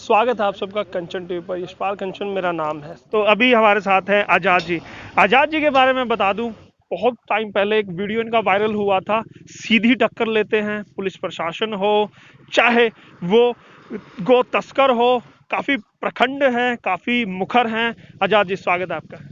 स्वागत है आप सबका कंचन टीवी पर। यशपाल कंचन मेरा नाम है। तो अभी हमारे साथ हैं आज़ाद जी। आज़ाद जी के बारे में बता दूं, बहुत टाइम पहले एक वीडियो इनका वायरल हुआ था। सीधी टक्कर लेते हैं, पुलिस प्रशासन हो चाहे वो गो तस्कर हो, काफ़ी प्रखंड हैं, काफ़ी मुखर हैं। आज़ाद जी, स्वागत है आपका।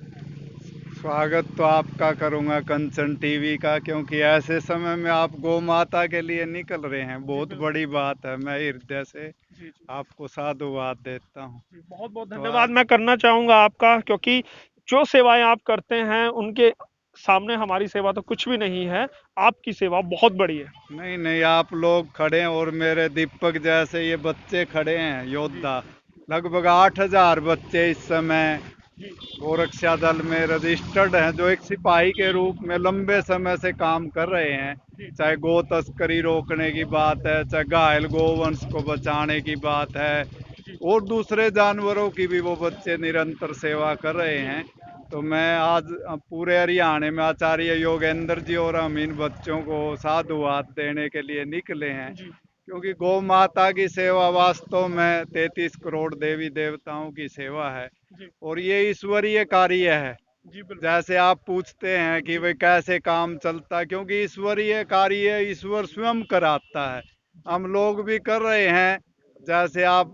स्वागत तो आपका करूंगा कंचन टीवी का, क्योंकि ऐसे समय में आप गौ माता के लिए निकल रहे हैं, जी बहुत बिल्कुल। बड़ी बात है। मैं हृदय से जी जी आपको साधुवाद देता हूं। जी, बहुत बहुत तो धन्यवाद मैं करना चाहूँगा आपका, क्योंकि जो सेवाएं आप करते हैं उनके सामने हमारी सेवा तो कुछ भी नहीं है। आपकी सेवा बहुत बड़ी है। नहीं नहीं, आप लोग खड़े हैं और मेरे दीपक जैसे ये बच्चे खड़े हैं जी योद्धा। लगभग 8,000 बच्चे इस समय जी गोरक्षा दल में रजिस्टर्ड हैं, जो एक सिपाही के रूप में लंबे समय से काम कर रहे हैं। जी चाहे गो तस्करी रोकने की बात है, चाहे घायल गोवंश को बचाने की बात है, जी और दूसरे जानवरों की भी वो बच्चे निरंतर सेवा कर रहे जी हैं। तो मैं आज पूरे हरियाणा में आचार्य योगेंद्र जी और हम इन बच्चों को साधुवाद देने के लिए निकले हैं, जी क्योंकि गौ माता की सेवा वास्तव में 33 करोड़ देवी देवताओं की सेवा है जी और ये ईश्वरीय कार्य है। जी बिल्कुल। जैसे आप पूछते हैं कि जी भाई कैसे काम चलता है, क्योंकि ईश्वरीय कार्य ईश्वर स्वयं कराता है। जी हम लोग भी कर रहे हैं। जैसे आप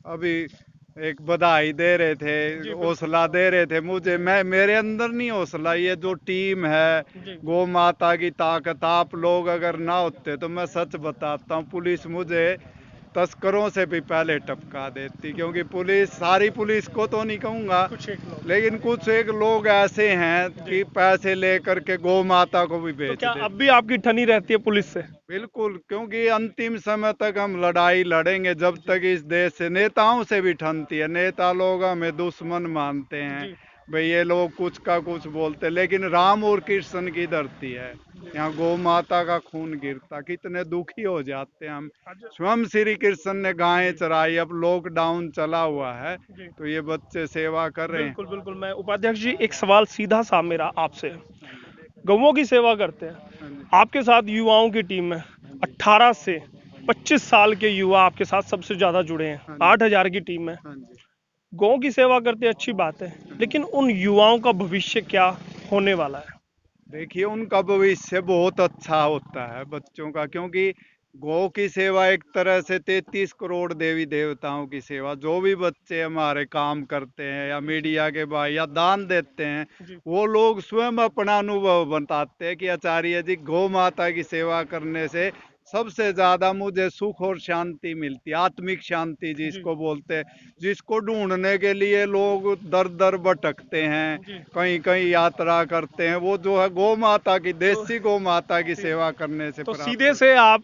अभी एक बधाई दे रहे थे, जी बिल्कुल। हौसला दे रहे थे मुझे। मैं मेरे अंदर नहीं हौसला, ये जो टीम है, जी गौ माता की ताकत, आप लोग अगर ना होते तो मैं सच बताता हूँ, पुलिस मुझे तस्करों से भी पहले टपका देती। क्योंकि पुलिस, सारी पुलिस को तो नहीं कहूंगा, कुछ एक लोग। लेकिन कुछ एक लोग ऐसे हैं जी, कि पैसे लेकर के गौ माता को भी तो बेच क्या अब देते। भी आपकी ठनी रहती है पुलिस से? बिल्कुल, क्योंकि अंतिम समय तक हम लड़ाई लड़ेंगे, जब जी तक इस देश से नेताओं से भी ठनती है। नेता लोग हमें दुश्मन मानते हैं, जी भाई ये लोग कुछ का कुछ बोलते हैं, लेकिन राम और कृष्ण की धरती है। जी। यहाँ गौ माता का खून गिरता, कितने दुखी हो जाते हैं हम। अच्छा। स्वयं श्री कृष्ण ने गायें जी चराई, अब लॉकडाउन चला हुआ है जी तो ये बच्चे सेवा कर रहे हैं। बिल्कुल बिल्कुल। मैं उपाध्यक्ष जी, एक सवाल सीधा सा मेरा आपसे। हाँ जी, गौओं की सेवा करते हैं, हाँ जी, आपके साथ युवाओं की टीम है। हाँ जी, 18 से 25 साल के युवा आपके साथ सबसे ज्यादा जुड़े हैं। हाँ जी, 8,000 की टीम है। हाँ जी, गौ की सेवा करते हैं, अच्छी बात है, हाँ जी। लेकिन उन युवाओं का भविष्य क्या होने वाला है? देखिए, उनका भविष्य बहुत अच्छा होता है बच्चों का, क्योंकि गौ की सेवा एक तरह से 33 करोड़ देवी देवताओं की सेवा। जो भी बच्चे हमारे काम करते हैं या जी मीडिया के भाई या दान देते हैं, जी वो लोग स्वयं अपना अनुभव बताते हैं कि आचार्य जी, गौ माता की सेवा करने से सबसे ज्यादा मुझे सुख और शांति मिलती है, आत्मिक शांति जी जिसको बोलते हैं, जिसको ढूंढने के लिए लोग दर दर भटकते हैं, जी। कहीं कहीं यात्रा करते हैं, वो जो है गौ माता की, तो देसी गौ माता की सी- सेवा करने से तो प्राप्त सीधे होती से आप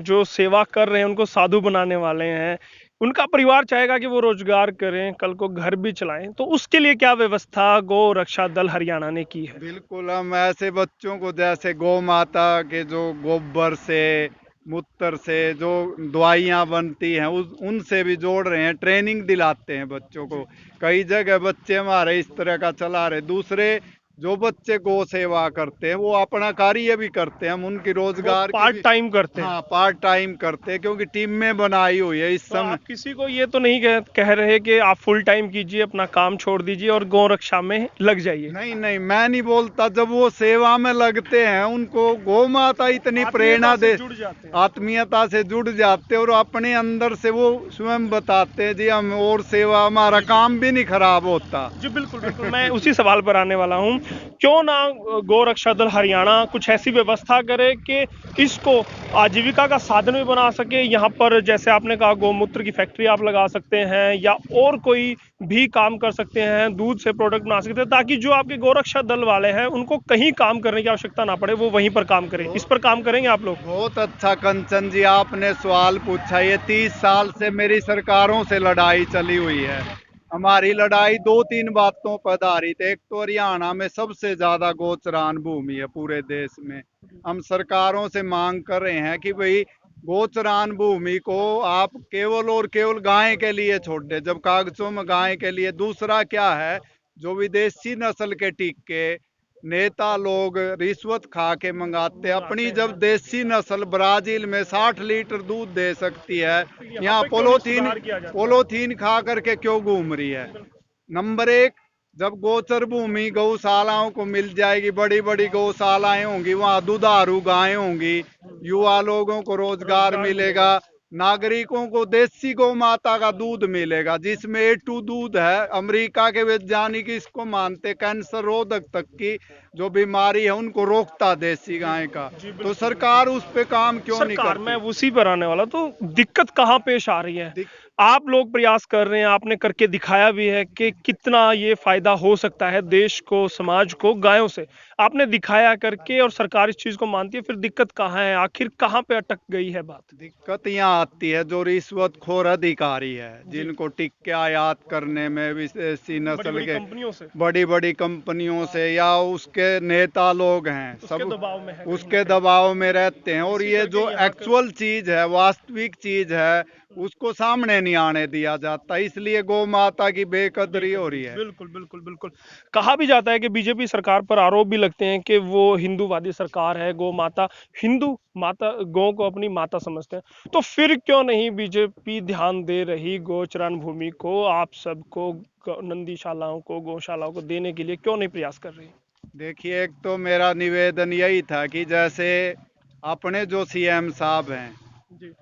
जो सेवा कर रहे हैं उनको साधु बनाने वाले हैं। उनका परिवार चाहेगा कि वो रोजगार करें, कल को घर भी चलाएं, तो उसके लिए क्या व्यवस्था गौ रक्षा दल हरियाणा ने की है? बिल्कुल, हम ऐसे बच्चों को जैसे गौ माता के जो गोबर से, मूत्र से जो दवाइयाँ बनती हैं, उस उनसे भी जोड़ रहे हैं, ट्रेनिंग दिलाते हैं बच्चों को। जी। कई जगह बच्चे हमारे इस तरह का चला रहे। दूसरे जो बच्चे गौ सेवा करते हैं, वो अपना कार्य भी करते हैं, हम उनकी वो रोजगार की पार्ट भी, टाइम करते हैं। हाँ, पार्ट टाइम करते हैं, क्योंकि टीम में बनाई हुई है इस तो समय। आप किसी को ये तो नहीं कह रहे कि आप फुल टाइम कीजिए, अपना काम छोड़ दीजिए और गौ रक्षा में लग जाइए? नहीं नहीं, मैं नहीं बोलता। जब वो सेवा में लगते हैं, उनको गौ माता इतनी आत्मीयता प्रेरणा से दे, जुड़ जाते हैं। आत्मीयता से जुड़ जाते, और अपने अंदर से वो स्वयं बताते हैं जी, हम और सेवा, हमारा जी जी काम भी नहीं खराब होता। जी बिल्कुल बिल्कुल। मैं उसी सवाल पर आने वाला हूँ। क्यों ना गौ रक्षा दल हरियाणा कुछ ऐसी व्यवस्था करे कि इसको आजीविका का साधन भी बना सके। यहाँ पर जैसे आपने कहा, गौमूत्र की फैक्ट्री आप लगा सकते हैं या और कोई भी काम कर सकते हैं, दूध से प्रोडक्ट बना सकते हैं, ताकि जो आपके गौ रक्षा दल वाले हैं उनको कहीं काम करने की आवश्यकता ना पड़े, वो वहीं पर काम करें। इस पर काम करेंगे आप लोग? बहुत अच्छा कंचन जी, आपने सवाल पूछा। ये 30 साल से मेरी सरकारों से लड़ाई चली हुई है। हमारी लड़ाई दो तीन बातों पर आधारित है। एक तो हरियाणा में सबसे ज्यादा गोचरान भूमि है पूरे देश में। हम सरकारों से मांग कर रहे हैं कि भाई, गोचरान भूमि को आप केवल और केवल गाय के लिए छोड़ दे, जब कागजों में गाय के लिए। दूसरा क्या है, जो विदेशी नस्ल के टीके नेता लोग रिश्वत खा के मंगाते हैं। अपनी जब देसी नस्ल ब्राजील में 60 लीटर दूध दे सकती है, यहाँ पे क्यों नहीं सुधार किया जाता? पोलोथीन खा करके क्यों घूम रही है? नंबर एक, जब गोचर भूमि गौशालाओं को मिल जाएगी, बड़ी बड़ी गौशालाएं होंगी, वहाँ दुधारू गायें होंगी, युवा लोगों को रोजगार मिलेगा, नागरिकों को देसी गौ माता का दूध मिलेगा जिसमें A2 दूध है। अमेरिका के वैज्ञानिक इसको मानते, कैंसर रोधक तक की जो बीमारी है उनको रोकता देसी गाय का। तो सरकार उस पे काम क्यों नहीं सरकार, करती? मैं उसी पर आने वाला, तो दिक्कत कहाँ पेश आ रही है? आप लोग प्रयास कर रहे हैं, आपने करके दिखाया भी है कि कितना ये फायदा हो सकता है देश को, समाज को, गायों से आपने दिखाया करके, और सरकार इस चीज को मानती है। फिर दिक्कत कहाँ है? आखिर कहाँ पे अटक गई है बात? दिक्कत यहाँ आती है जो रिश्वतखोर अधिकारी है, जिनको टिक्के आयात करने में विदेशी नस्ल के बड़ी बड़ी कंपनियों से या उसके नेता लोग हैं, सब उसके दबाव में रहते हैं। और ये जो एक्चुअल चीज है, वास्तविक चीज है, उसको सामने नहीं आने दिया जाता, इसलिए गौ माता की बेकदरी हो रही है। बिल्कुल बिल्कुल बिल्कुल। कहा भी जाता है कि बीजेपी सरकार पर आरोप भी लगते हैं कि वो हिंदूवादी सरकार है, गौ माता, हिंदू माता, गौ को अपनी माता समझते हैं। तो फिर क्यों नहीं बीजेपी ध्यान दे रही गोचरण भूमि को, आप सबको, नंदीशालाओं को, गौशालाओं को देने के लिए क्यों नहीं प्रयास कर रही? देखिए, एक तो मेरा निवेदन यही था कि जैसे अपने जो सीएम साहब हैं,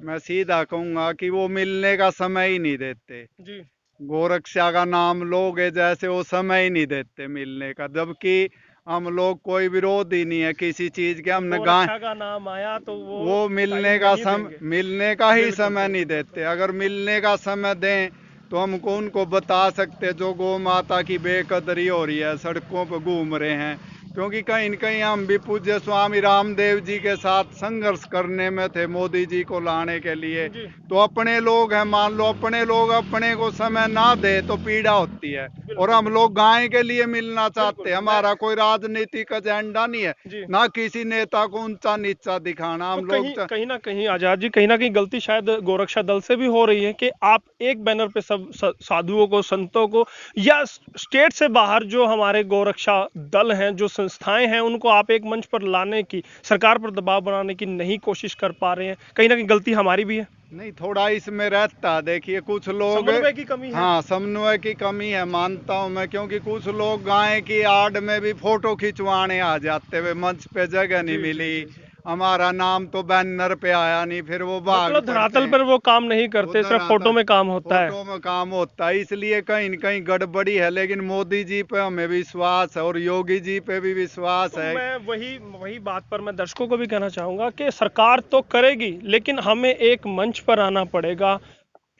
मैं सीधा कहूंगा कि वो मिलने का समय ही नहीं देते जी। गोरक्षा का नाम लोगे जैसे वो समय ही नहीं देते मिलने का, जबकि हम लोग कोई विरोध ही नहीं है किसी चीज के। हमने गाय का नाम आया तो वो मिलने का ही समय नहीं देते। अगर मिलने का समय दें तो हमको उनको बता सकते जो गौ माता की बेकदरी हो रही है, सड़कों पर घूम रहे हैं। क्योंकि कहीं न कहीं हम भी पूज्य स्वामी रामदेव जी के साथ संघर्ष करने में थे मोदी जी को लाने के लिए। तो अपने लोग हैं, मान लो अपने लोग अपने को समय ना दे तो पीड़ा होती है। और हम लोग गाय के लिए मिलना चाहते हैं, हमारा कोई राजनीतिक एजेंडा नहीं है, ना किसी नेता को ऊंचा नीचा दिखाना। हम लोग कहीं ना कहीं आजाद जी, कहीं ना कहीं गलती शायद गोरक्षा दल से भी हो रही है कि आप एक बैनर पे सब साधुओं को, संतों को, या स्टेट से बाहर जो हमारे गोरक्षा दल हैं, जो संस्थाएं हैं, उनको आप एक मंच पर लाने की, सरकार पर दबाव बनाने की नहीं कोशिश कर पा रहे हैं। कहीं ना कहीं गलती हमारी भी है। नहीं, थोड़ा इसमें रहता, देखिए कुछ लोग समन्वय की कमी है। हाँ, समन्वय की कमी है, मानता हूं मैं। क्योंकि कुछ लोग गाय की आड़ में भी फोटो खिंचवाने आ जाते हुए, मंच पे जगह नहीं मिली, हमारा नाम तो बैनर पे आया नहीं, फिर वो भाग मतलब धरातल पर वो काम नहीं करते, सिर्फ फोटो में काम होता है। फोटो में काम होता है, इसलिए कहीं न कहीं गड़बड़ी है। लेकिन मोदी जी पे हमें विश्वास है और योगी जी पे भी विश्वास है। मैं वही बात पर मैं दर्शकों को भी कहना चाहूंगा कि सरकार तो करेगी, लेकिन हमें एक मंच पर आना पड़ेगा,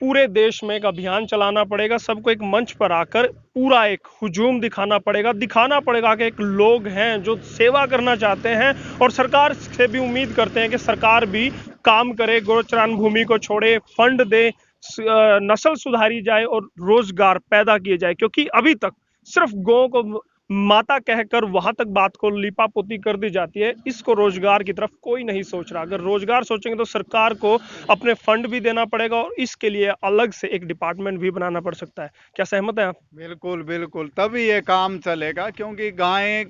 पूरे देश में एक अभियान चलाना पड़ेगा, सबको एक मंच पर आकर पूरा एक हुजूम दिखाना पड़ेगा कि एक लोग हैं जो सेवा करना चाहते हैं और सरकार से भी उम्मीद करते हैं कि सरकार भी काम करे, गोचरण भूमि को छोड़े, फंड दे, नस्ल सुधारी जाए और रोजगार पैदा किए जाए। क्योंकि अभी तक सिर्फ गौ को माता कहकर वहां तक बात को लिपापोती कर दी जाती है, इसको रोजगार की तरफ कोई नहीं सोच रहा। अगर रोजगार सोचेंगे तो सरकार को अपने फंड भी देना पड़ेगा और इसके लिए अलग से एक डिपार्टमेंट भी बनाना पड़ सकता है। क्या सहमत है आप? बिल्कुल बिल्कुल, तभी ये काम चलेगा। क्योंकि गाय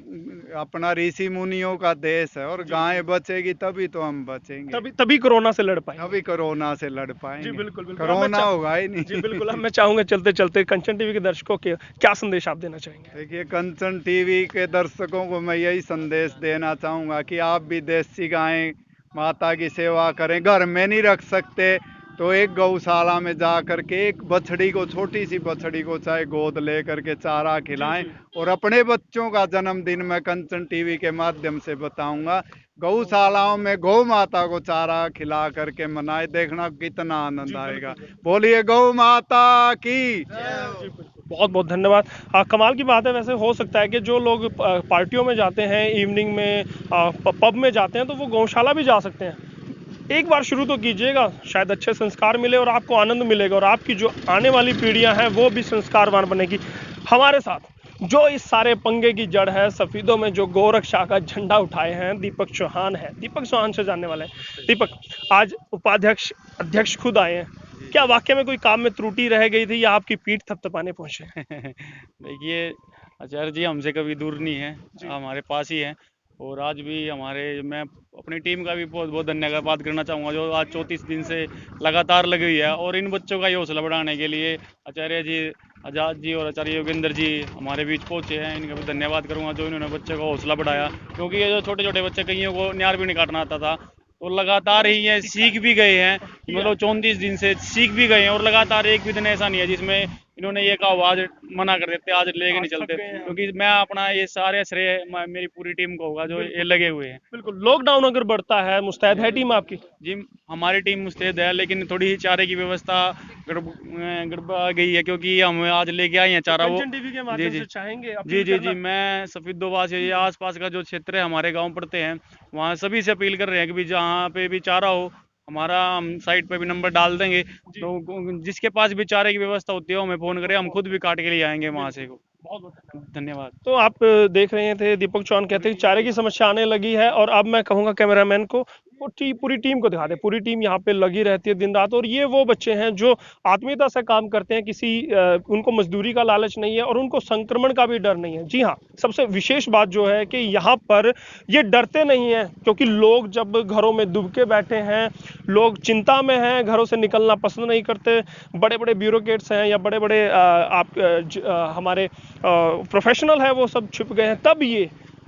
अपना ऋषि मुनियों का देश है और गाय बचेगी तभी तो हम बचेंगे, तभी कोरोना से लड़ पाएंगे। तभी कोरोना से लड़ पाएंगे। जी बिल्कुल बिल्कुल, कोरोना होगा ही नहीं। जी बिल्कुल। अब मैं चाहूंगा चलते चलते कंचन टीवी के दर्शकों के क्या संदेश आप देना चाहेंगे? देखिए, कंचन टीवी के दर्शकों को मैं यही संदेश देना चाहूंगा कि आप भी देसी गाय माता की सेवा करें। घर में नहीं रख सकते तो एक गौशाला में जा करके एक बछड़ी को, छोटी सी बछड़ी को चाहे गोद ले करके चारा खिलाएं। और अपने बच्चों का जन्मदिन मैं कंचन टीवी के माध्यम से बताऊंगा, गौशालाओं में गौ माता को चारा खिला करके मनाए, देखना कितना आनंद आएगा। बोलिए गौ माता की। बहुत बहुत धन्यवाद। कमाल की बात है। वैसे हो सकता है कि जो लोग पार्टियों में जाते हैं, इवनिंग में पब में जाते हैं, तो वो गौशाला भी जा सकते हैं। एक बार शुरू तो कीजिएगा, शायद अच्छे संस्कार मिले और आपको आनंद मिलेगा और आपकी जो आने वाली पीढ़ियां हैं वो भी संस्कारवान बनेगी। हमारे साथ जो इस सारे पंगे की जड़ है, सफेदों में जो गोरक्षा का झंडा उठाए हैं, दीपक चौहान है। दीपक चौहान से जानने वाले हैं। दीपक, आज उपाध्यक्ष, अध्यक्ष खुद आए हैं, क्या वाकई में कोई काम में त्रुटि रह गई थी या आपकी पीठ थपथपाने पहुंचे? देखिए, आचार्य जी हमसे कभी दूर नहीं है, जी। हमारे पास ही है। और आज भी मैं अपनी टीम का भी बहुत बहुत धन्यवाद करना चाहूँगा, जो आज 34 दिन से लगातार लगी हुई है। और इन बच्चों का ये हौसला बढ़ाने के लिए आचार्य जी, आजाद जी और आचार्य योगेंद्र जी हमारे बीच पहुंचे हैं। इनका भी धन्यवाद करूंगा जो इन्होंने बच्चों का हौसला बढ़ाया, क्योंकि ये जो छोटे छोटे बच्चे, कईयों को न्यार भी नहीं काटना आता था, तो लगातार ही ये सीख भी गए हैं। मतलब 34 दिन से सीख भी गए हैं, और लगातार एक भी दिन ऐसा नहीं है जिसमें इन्होंने ये कहा आज मना कर देते, आज लेके नहीं चलते। क्योंकि मैं अपना ये सारे श्रेय मेरी पूरी टीम को होगा जो ये लगे हुए हैं। बिल्कुल, लॉकडाउन अगर बढ़ता है, मुस्तैद है टीम आपकी? जी हमारी टीम मुस्तैद है, लेकिन थोड़ी ही चारे की व्यवस्था गड़बड़ा गई है, क्योंकि हम आज लेके आए हैं चारा। वो कंचन टीवी के जी माध्यम जी से चाहेंगे जी अपील जी जी करना? मैं सफेदोबाद से ये आसपास का जो क्षेत्र है, हमारे गांव पड़ते हैं, वहाँ सभी से अपील कर रहे हैं कि भी जहाँ पे भी चारा हो, हमारा हम साइट पे भी नंबर डाल देंगे, तो जिसके पास भी चारे की व्यवस्था होती है वो हमें फोन करे, हम खुद भी काट के लिए आएंगे वहाँ से। बहुत बहुत धन्यवाद। तो आप देख रहे थे दीपक चौहान कहते हैं कि चारे की समस्या आने लगी है, और अब मैं कहूंगा कैमरामैन को वो पूरी टीम को दिखा दे। पूरी टीम यहाँ पे लगी रहती है दिन रात, और ये वो बच्चे हैं जो आत्मीयता से काम करते हैं। उनको मजदूरी का लालच नहीं है और उनको संक्रमण का भी डर नहीं है। जी हाँ, सबसे विशेष बात जो है कि यहाँ पर ये डरते नहीं है, क्योंकि लोग जब घरों में दुबके बैठे हैं, लोग चिंता में हैं, घरों से निकलना पसंद नहीं करते, बड़े बड़े ब्यूरोक्रेट्स हैं या बड़े बड़े हमारे प्रोफेशनल है, वो सब छिप गए हैं,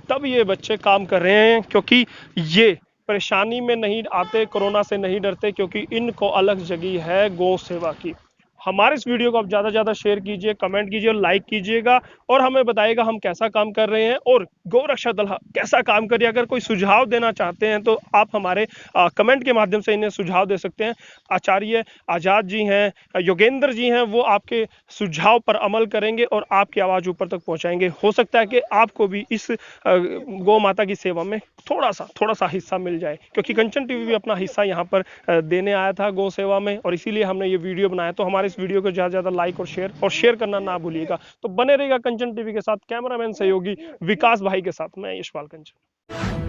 तब ये बच्चे काम कर रहे हैं, क्योंकि ये परेशानी में नहीं आते, कोरोना से नहीं डरते, क्योंकि इनको अलग जगी है गौ सेवा की। हमारे इस वीडियो को आप ज़्यादा से ज़्यादा शेयर कीजिए, कमेंट कीजिए और लाइक कीजिएगा, और हमें बताइएगा हम कैसा काम कर रहे हैं और गौरक्षा दल कैसा काम कर रही है। अगर कोई सुझाव देना चाहते हैं तो आप हमारे कमेंट के माध्यम से इन्हें सुझाव दे सकते हैं। आचार्य आजाद जी हैं, योगेंद्र जी हैं, वो आपके सुझाव पर अमल करेंगे और आपकी आवाज़ ऊपर तक पहुंचाएंगे। हो सकता है कि आपको भी इस गौ माता की सेवा में थोड़ा सा हिस्सा मिल जाए, क्योंकि कंचन टीवी भी अपना हिस्सा यहाँ पर देने आया था गौ सेवा में, और इसीलिए हमने ये वीडियो बनाया। तो हमारे इस वीडियो को ज़्यादा से ज़्यादा लाइक और शेयर करना ना भूलिएगा। तो बने रहेगा कंचन टीवी के साथ, कैमरामैन सहयोगी विकास भाई के साथ मैं यशपाल कंचन।